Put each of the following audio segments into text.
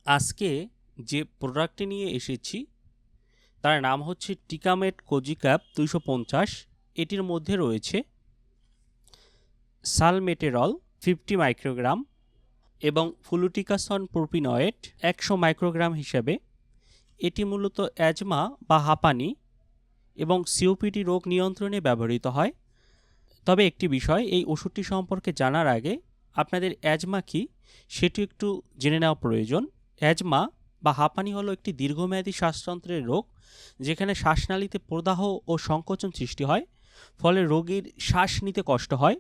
আজকে যে প্রোডাক্টটি নিয়ে এসেছি তার নাম হচ্ছে টিকামেট কোজিক্যাপ 250। এটির মধ্যে রয়েছে সালমেটেরল 50 মাইক্রোগ্রাম এবং ফ্লুটিকাসন প্রোপিনয়েড 100 মাইক্রোগ্রাম হিসাবে। এটি মূলত অ্যাজমা বা হাঁপানি এবং সিওপিডি রোগ নিয়ন্ত্রণে ব্যবহৃত হয়। তবে একটি বিষয়, এই ওষুধটি সম্পর্কে জানার আগে আপনাদের অ্যাজমা কী সেটি একটু জেনে নেওয়া প্রয়োজন। অ্যাজমা বা হাঁপানি হলো একটি দীর্ঘমেয়াদী শ্বাসতন্ত্রের রোগ, যেখানে শ্বাসনালীতে প্রদাহ ও সংকোচন সৃষ্টি হয়, ফলে রোগীর শ্বাস নিতে কষ্ট হয়।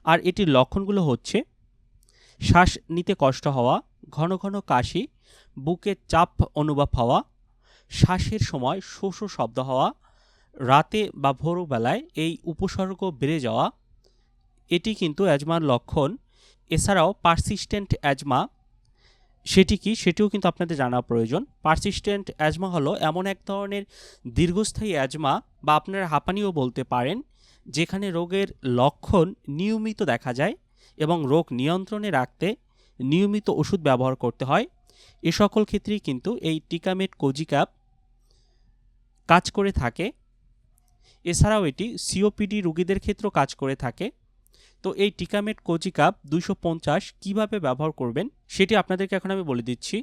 আর এটির লক্ষণগুলো হচ্ছে শ্বাস নিতে কষ্ট হওয়া, ঘন ঘন কাশি, বুকে চাপ অনুভব হওয়া, শ্বাসের সময় শো শো শব্দ হওয়া, রাতে বা ভোরবেলায় এই উপসর্গ বেড়ে যাওয়া, এটি কিন্তু অ্যাজমার লক্ষণ। এছাড়াও পারসিস্টেন্ট অ্যাজমা সেটি কি সেটিও কিন্তু আপনাদের জানা প্রয়োজন। পারসিস্টেন্ট অ্যাজমা হলো এমন এক ধরনের দীর্ঘস্থায়ী অ্যাজমা বা আপনারা হাঁপানিও বলতে পারেন, যেখানে রোগের লক্ষণ নিয়মিত দেখা যায় এবং রোগ নিয়ন্ত্রণে রাখতে নিয়মিত ওষুধ ব্যবহার করতে হয়। এ সকল ক্ষেত্রেই কিন্তু এই টিকামেট কোজিক্যাপ কাজ করে থাকে। এছাড়াও এটি সিওপিডি রোগীদের ক্ষেত্রেও কাজ করে থাকে। তো এই টিকামেট কোজিক্যাপ 250 কীভাবে ব্যবহার করবেন সেটি আপনাদেরকে এখন আমি বলে দিচ্ছি।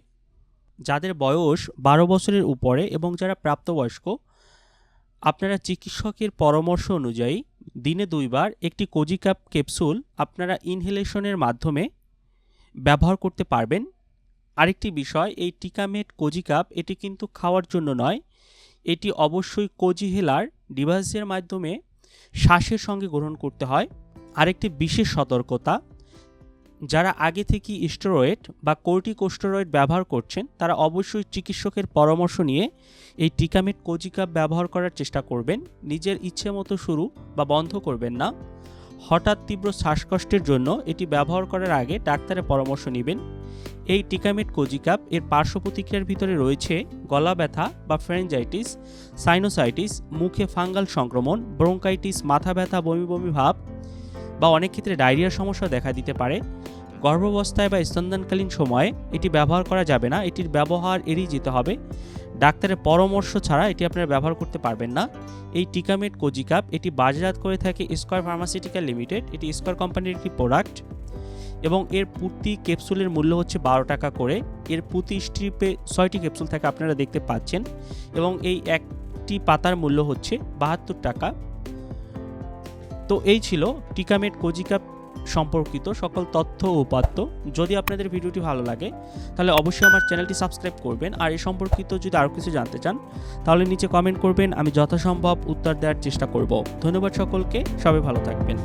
যাদের বয়স 12 বছরের উপরে এবং যারা প্রাপ্তবয়স্ক, আপনারা চিকিৎসকের পরামর্শ অনুযায়ী দিনে 2 বার একটি কোজিক্যাপ ক্যাপসুল আপনারা ইনহেলেশনের মাধ্যমে ব্যবহার করতে পারবেন। আরেকটি বিষয়, এই টিকামেট কোজিক্যাপ এটি কিন্তু খাওয়ার জন্য নয়, এটি অবশ্যই কোজিহেলার ডিভাইসের মাধ্যমে শ্বাসের সঙ্গে গ্রহণ করতে হয়। আরেকটি বিশেষ সতর্কতা, যারা আগে থেকে স্টেরয়েড বা কর্টিকোস্টেরয়েড ব্যবহার করছেন তারা অবশ্যই চিকিৎসকের পরামর্শ নিয়ে এই টিকামেট কোজিক্যাপ ব্যবহার করার চেষ্টা করবেন। নিজের ইচ্ছে মতো শুরু বা বন্ধ করবেন না। হঠাৎ তীব্র শ্বাসকষ্টের জন্য এটি ব্যবহার করার আগে ডাক্তারের পরামর্শ নেবেন। এই টিকামেট কোজিক্যাপ এর পার্শ্ব প্রতিক্রিয়ার ভিতরে রয়েছে গলা ব্যথা বা ফ্যারিঞ্জাইটিস, সাইনোসাইটিস, মুখে ফাঙ্গাল সংক্রমণ, ব্রঙ্কাইটিস, মাথা ব্যথা, বমি বমি ভাব বা অনেক ক্ষেত্রে ডায়রিয়ার সমস্যা দেখা দিতে পারে। গর্ভাবস্থায় বা স্তন্যদানকালীন সময়ে এটি ব্যবহার করা যাবে না, এটির ব্যবহার এড়িয়ে যেতে হবে। ডাক্তারের পরামর্শ ছাড়া এটি আপনারা ব্যবহার করতে পারবেন না। এই টিকামেট কোজিক্যাপ এটি বাজারজাত করে থাকে স্কয়ার ফার্মাসিউটিক্যাল লিমিটেড, এটি স্কয়ার কোম্পানির একটি প্রোডাক্ট এবং এর প্রতি ক্যাপসুলের মূল্য হচ্ছে 12 টাকা করে। এর প্রতি স্ট্রিপে 6টি ক্যাপসুল থাকে আপনারা দেখতে পাচ্ছেন এবং এই একটি পাতার মূল্য হচ্ছে 72 টাকা। তো এই ছিল টিকামেট কোজিক্যাপ সম্পর্কিত সকল তথ্য ও উপাত্ত। যদি আপনাদের ভিডিওটি ভালো লাগে তাহলে অবশ্যই আমার চ্যানেলটি সাবস্ক্রাইব করবেন। আর এই সম্পর্কিত যদি আরও কিছু জানতে চান তাহলে নিচে কমেন্ট করবেন, আমি যথাসম্ভব উত্তর দেওয়ার চেষ্টা করব। ধন্যবাদ সকলকে, সবাই ভালো থাকবেন।